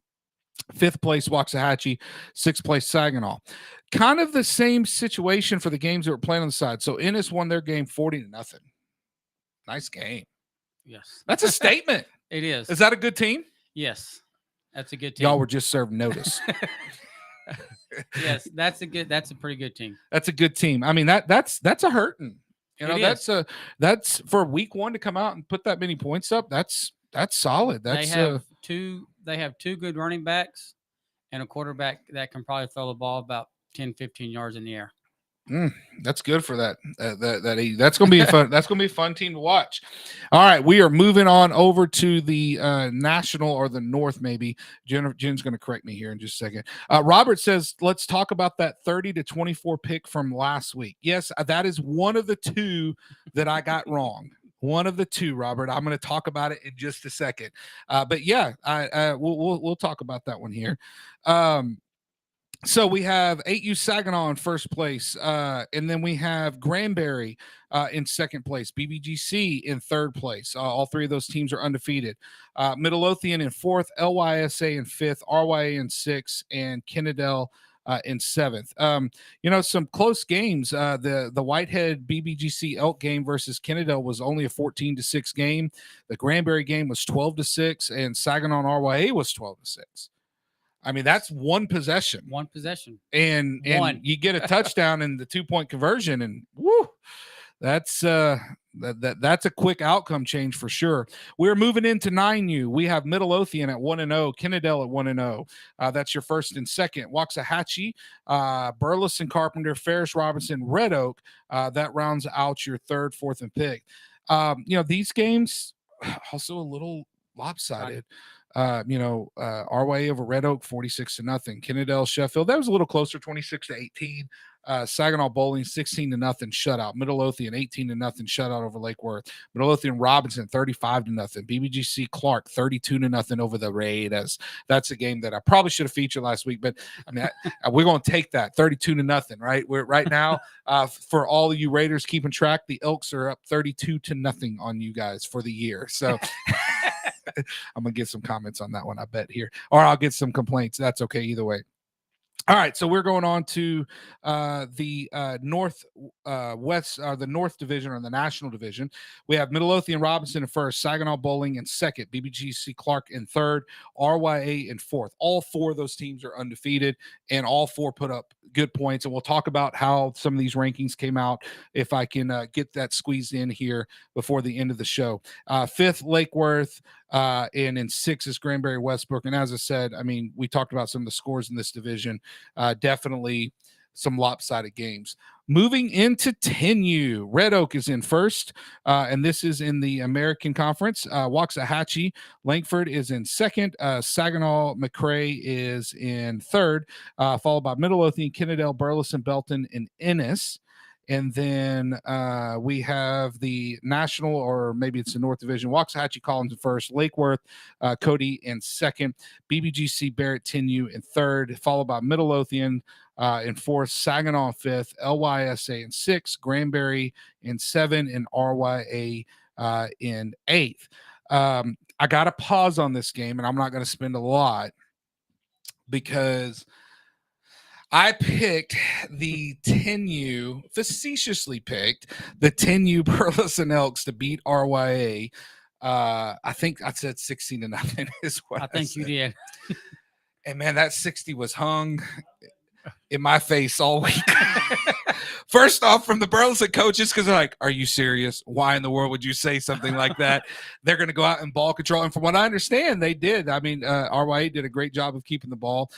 Fifth place Waxahachie, sixth place Saginaw. Kind of the same situation for the games that were playing on the side. So Ennis won their game 40-0. Nice game. Yes. That's a statement. It is. Is that a good team? Yes. That's a good team. Y'all were just served notice. Yes, that's a pretty good team. That's a good team. I mean, that's a hurting. You know, It is. that's for week one to come out and put that many points up. That's solid. That's they have two good running backs and a quarterback that can probably throw the ball about 10, 15 yards in the air. That's good for that. That's gonna be a fun. That's gonna be a fun team to watch. All right, we are moving on over to the national or the North. Maybe Jen's gonna correct me here in just a second. Robert says, let's talk about that 30-24 pick from last week. Yes, that is one of the two that I got wrong. One of the two, Robert. I'm going to talk about it in just a second. But yeah, we'll talk about that one here. So we have 8U Saginaw in first place, and then we have Granbury in second place, BBGC in third place. All three of those teams are undefeated. Midlothian in fourth, LYSA in fifth, RYA in sixth, and Kennedale in seventh. Some close games. The Whitehead BBGC Elk game versus Kennedale was only a 14-6 game. The Granbury game was 12-6, and Saginaw and RYA was 12-6. I mean, that's one possession. One possession. And you get a touchdown in the 2-point conversion, and woo, that's a quick outcome change for sure. We're moving into 9U. We have Midlothian at 1-0, Kennedale at 1-0. That's your first and second. Waxahachie, Burleson Carpenter, Ferris Robinson, Red Oak. That rounds out your third, fourth, and pick. These games also a little lopsided. RYA over Red Oak 46-0. Kennedale Sheffield, that was a little closer, 26-18. Saginaw Bowling 16-0 shutout. Midlothian 18-0 shutout over Lake Worth. Midlothian Robinson 35-0. BBGC Clark 32-0 over the Raiders. That's a game that I probably should have featured last week, but I mean, we're going to take that 32-0, right? We're right now for all of you Raiders keeping track, the Elks are up 32-0 on you guys for the year. So I'm going to get some comments on that one, I bet here, or I'll get some complaints. That's okay either way. All right, so we're going on to the North Division, or the National Division. We have Midlothian Robinson in first, Saginaw Bowling in second, BBGC Clark in third, RYA in fourth. All four of those teams are undefeated, and all four put up good points. And we'll talk about how some of these rankings came out if I can get that squeezed in here before the end of the show. Fifth, Lake Worth. And in six is Granbury Westbrook. And as I said, I mean, we talked about some of the scores in this division. Definitely some lopsided games. Moving into 10U, Red Oak is in first, and this is in the American Conference. Waxahachie, Langford is in second. Saginaw McRae is in third, followed by Midlothian, Kennedale, Burleson, Belton, and Ennis. And then we have the national, or maybe it's the North Division. Waxahachie Collins in first, Lake Worth, Cody in second, BBGC Barrett 10U in third, followed by Midlothian in fourth, Saginaw in fifth, LYSA in sixth, Granbury in seven, and RYA in eighth. I got to pause on this game, and I'm not going to spend a lot because I picked the 10U, facetiously picked the 10U Burleson Elks to beat RYA. I think I said 16-0 is what I think you did. And man, that 60 was hung in my face all week. First off, from the Burleson coaches, because they're like, are you serious? Why in the world would you say something like that? They're going to go out and ball control. And from what I understand, they did. I mean, RYA did a great job of keeping the ball.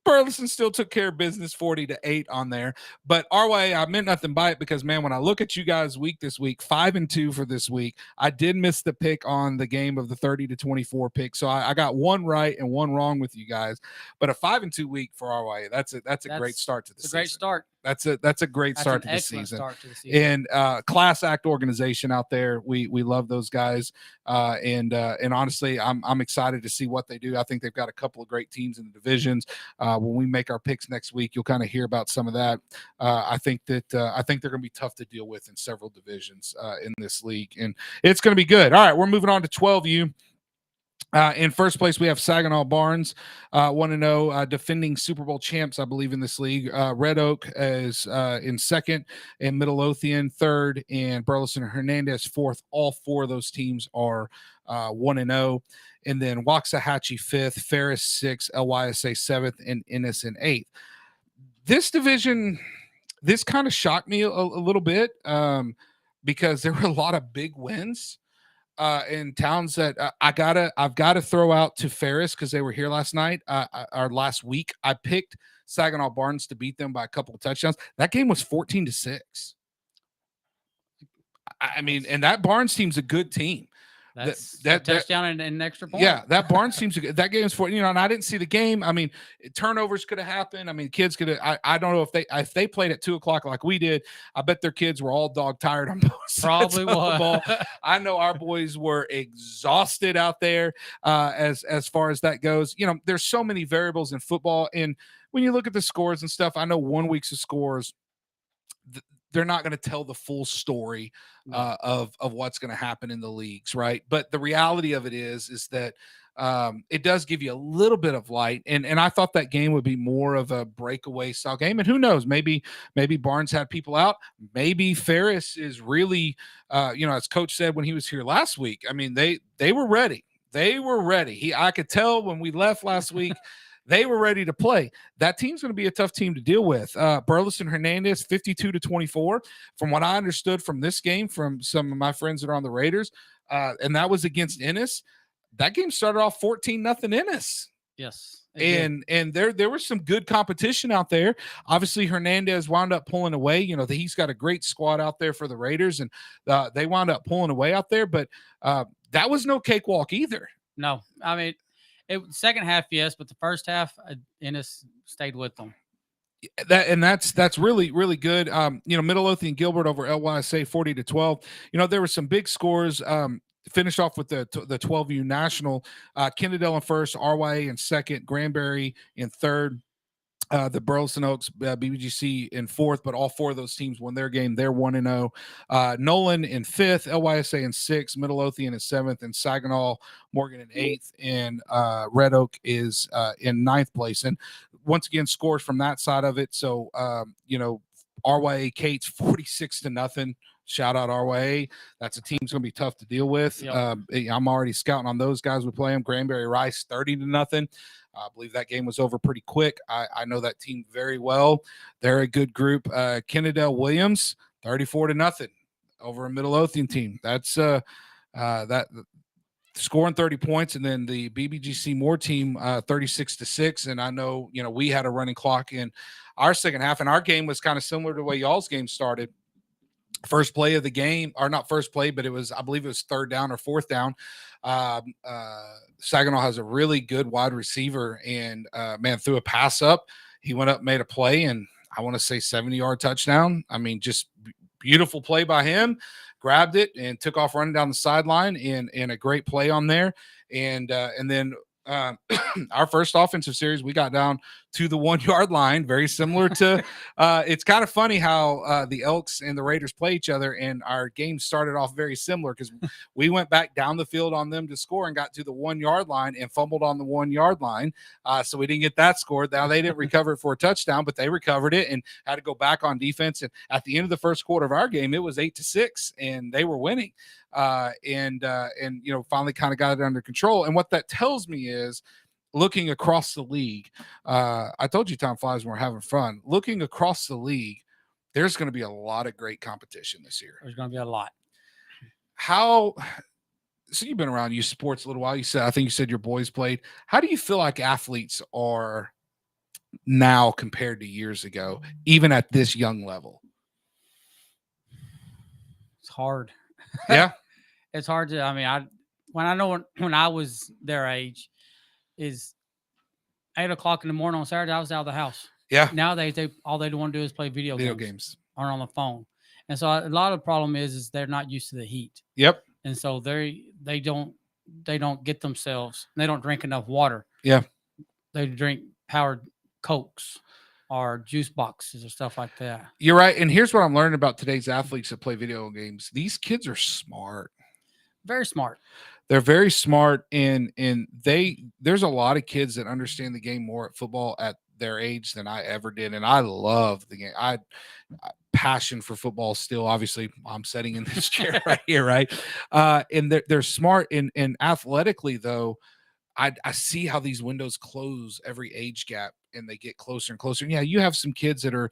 Burleson still took care of business 40-8 on there. But RYA, I meant nothing by it because, man, when I look at you guys this week, 5-2 for this week, I did miss the pick on the game of the 30-24 pick. So I got one right and one wrong with you guys. But a 5-2 week for RYA, that's a great start to the season. Great start. That's a great start to the season. Start to the season. And class act organization out there. We love those guys. And honestly, I'm excited to see what they do. I think they've got a couple of great teams in the divisions. When we make our picks next week, you'll kind of hear about some of that. I think they're going to be tough to deal with in several divisions in this league, and it's going to be good. All right, we're moving on to 12U. In first place, we have Saginaw Barnes, 1-0, defending Super Bowl champs, I believe, in this league. Red Oak is in second, and Midlothian third, and Burleson and Hernandez fourth. All four of those teams are 1-0. And then Waxahachie fifth, Ferris sixth, LYSA seventh, and Ennis in eighth. This division, this kind of shocked me a little bit because there were a lot of big wins. In towns that I've got to throw out to Ferris because they were here last night or last week. I picked Saginaw Barnes to beat them by a couple of touchdowns. That game was 14-6. I mean, and that Barnes team's a good team. That's that touchdown and an extra point. Yeah, that Barnes seems to get that game's for and I didn't see the game. I mean, turnovers could have happened. I mean, kids could have. I don't know if they played at 2:00 like we did. I bet their kids were all dog tired on both sides of the ball. I know our boys were exhausted out there as far as that goes. There's so many variables in football, and when you look at the scores and stuff, I know 1 week's of scores. They're not going to tell the full story of what's going to happen in the leagues, right? But the reality of it is that it does give you a little bit of light. And I thought that game would be more of a breakaway style game. And who knows, maybe Barnes had people out. Maybe Ferris is really, as Coach said when he was here last week, I mean, they were ready. They were ready. I could tell when we left last week, they were ready to play. That team's going to be a tough team to deal with. Burleson Hernandez, 52-24. From what I understood from this game, from some of my friends that are on the Raiders, and that was against Ennis. That game started off 14-0 Ennis. Yes. And there was some good competition out there. Obviously, Hernandez wound up pulling away. He's got a great squad out there for the Raiders, and they wound up pulling away out there. But that was no cakewalk either. No, I mean, second half, yes, but the first half, Ennis stayed with them. That's really, really good. Midlothian Gilbert over LYSA 40-12. There were some big scores. Finished off with the 12U National. Kennedale in first, RYA in second, Granbury in third. The Burleson Oaks, BBGC in fourth, but all four of those teams won their game. They're 1-0. Nolan in fifth, LYSA in sixth, Midlothian in seventh, and Saginaw Morgan in eighth, and Red Oak is in ninth place. And once again, scores from that side of it. So, RYA Kate's 46-0. Shout out RYA. That's a team's going to be tough to deal with. Yep. I'm already scouting on those guys. We play them. Granbury Rice 30-0. I believe that game was over pretty quick. I know that team very well. They're a good group. Kennedale Williams 34-0 over a Midlothian team. That's that scoring 30 points, and then the BBGC Moore team 36-6. And I know we had a running clock in our second half, and our game was kind of similar to the way y'all's game started. First play of the game, or not first play, but I believe it was third down or fourth down. Saginaw has a really good wide receiver, and threw a pass up. He went up, made a play, and I want to say 70-yard touchdown. I mean, just beautiful play by him. Grabbed it and took off running down the sideline, and a great play on there. And then our first offensive series, we got down to the 1 yard line, very similar to it's kind of funny how the Elks and the Raiders play each other, and our game started off very similar because we went back down the field on them to score and got to the 1 yard line and fumbled on the 1 yard line. So we didn't get that scored. Now they didn't recover it for a touchdown, but they recovered it and had to go back on defense. And at the end of the first quarter of our game, it was 8-6, and they were winning. And finally kind of got it under control. And what that tells me is, looking across the league, I told you time flies when we're having fun. Looking across the league, there's going to be a lot of great competition this year. There's going to be a lot. So you've been around youth sports a little while. I think you said your boys played. How do you feel like athletes are now compared to years ago, even at this young level? It's hard. Yeah. It's hard to, I mean, when I was their age is 8:00 in the morning on Saturday, I was out of the house. Yeah. Nowadays, all they want to do is play video games or on the phone. And so a lot of the problem is they're not used to the heat. Yep. And so they don't get themselves, they don't drink enough water. Yeah. They drink powered Cokes or juice boxes or stuff like that. You're right. And here's what I'm learning about today's athletes that play video games. These kids are smart. Very smart. They're very smart, and there's a lot of kids that understand the game more at football at their age than I ever did. And I love the game. I passion for football still. Obviously, I'm sitting in this chair right here, right? And they're smart, and athletically though, I see how these windows close every age gap, and they get closer and closer. And yeah, you have some kids that are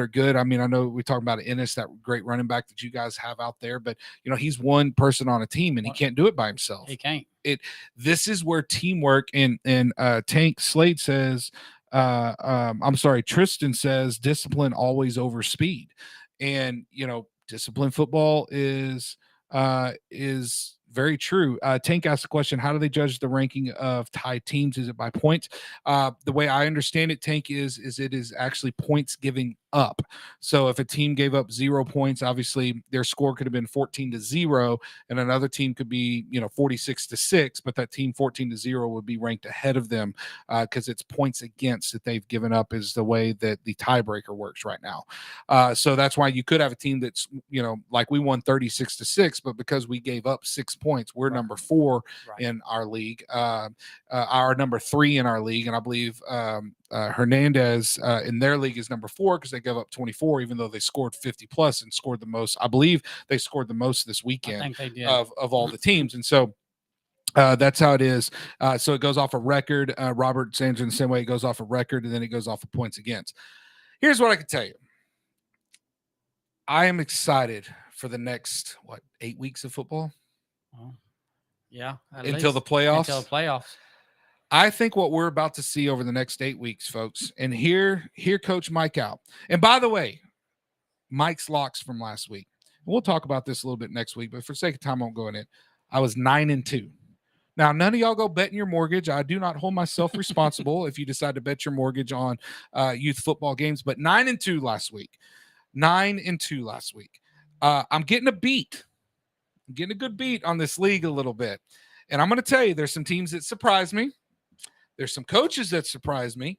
good. I mean, I know we talk about Ennis, that great running back that you guys have out there, but he's one person on a team, and he can't do it by himself. He can't. This is where teamwork and Tank Slade says, I'm sorry, Tristan says discipline always over speed, and discipline football is very true. Tank asked the question, how do they judge the ranking of tied teams? Is it by points? The way I understand it, Tank, is it is actually points giving up. So if a team gave up 0 points, obviously their score could have been 14-0, and another team could be 46-6, but that team 14-0 would be ranked ahead of them because it's points against that they've given up is the way that the tiebreaker works right now. So that's why you could have a team that's like we won 36-6, but because we gave up 6 points, we're number 4 in our league, our number 3 in our league, and I believe Hernandez in their league is number 4 because they gave up 24, even though they scored 50 plus and scored the most. I believe they scored the most this weekend of all the teams. And so that's how it is. So it goes off a record. Robert Sanders in the same way, it goes off a record, and then it goes off of points against. Here's what I can tell you. I am excited for the next 8 weeks of football. Yeah. Until the playoffs. Until the playoffs. I think what we're about to see over the next 8 weeks, folks, and hear Coach Mike out. And by the way, Mike's locks from last week. We'll talk about this a little bit next week, but for sake of time, I won't go in it. I was 9-2. Now, none of y'all go betting your mortgage. I do not hold myself responsible if you decide to bet your mortgage on youth football games, but 9-2 last week. 9-2 last week. I'm getting a beat. I'm getting a good beat on this league a little bit. And I'm going to tell you, there's some teams that surprise me. There's some coaches that surprise me.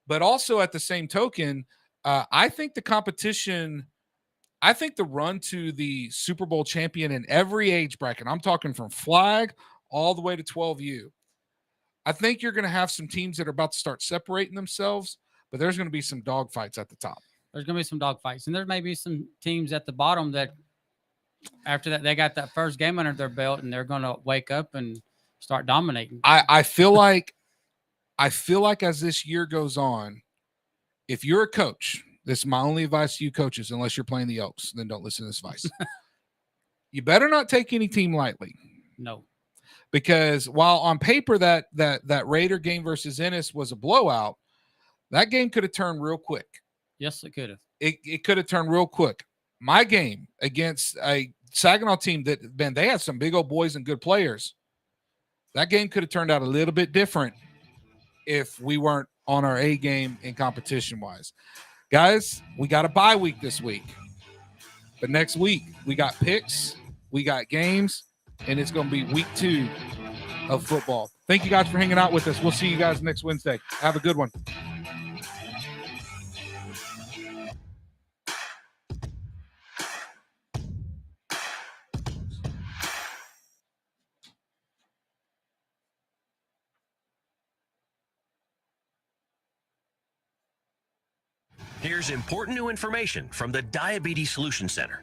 But also at the same token, I think the competition, I think the run to the Super Bowl champion in every age bracket, I'm talking from flag all the way to 12U. I think you're going to have some teams that are about to start separating themselves, but there's going to be some dogfights at the top. There's going to be some dogfights. And there may be some teams at the bottom that after that, they got that first game under their belt, and they're going to wake up and start dominating. I feel like as this year goes on, if you're a coach, this is my only advice to you coaches, unless you're playing the Oaks, then don't listen to this advice. You better not take any team lightly. No. Because while on paper that Raider game versus Ennis was a blowout, that game could have turned real quick. Yes, it could have. It could have turned real quick. My game against a Saginaw team that, man, they had some big old boys and good players. That game could have turned out a little bit different if we weren't on our A game in competition-wise. Guys, we got a bye week this week. But next week, we got picks, we got games, and it's going to be week 2 of football. Thank you guys for hanging out with us. We'll see you guys next Wednesday. Have a good one. Here's important new information from the Diabetes Solution Center.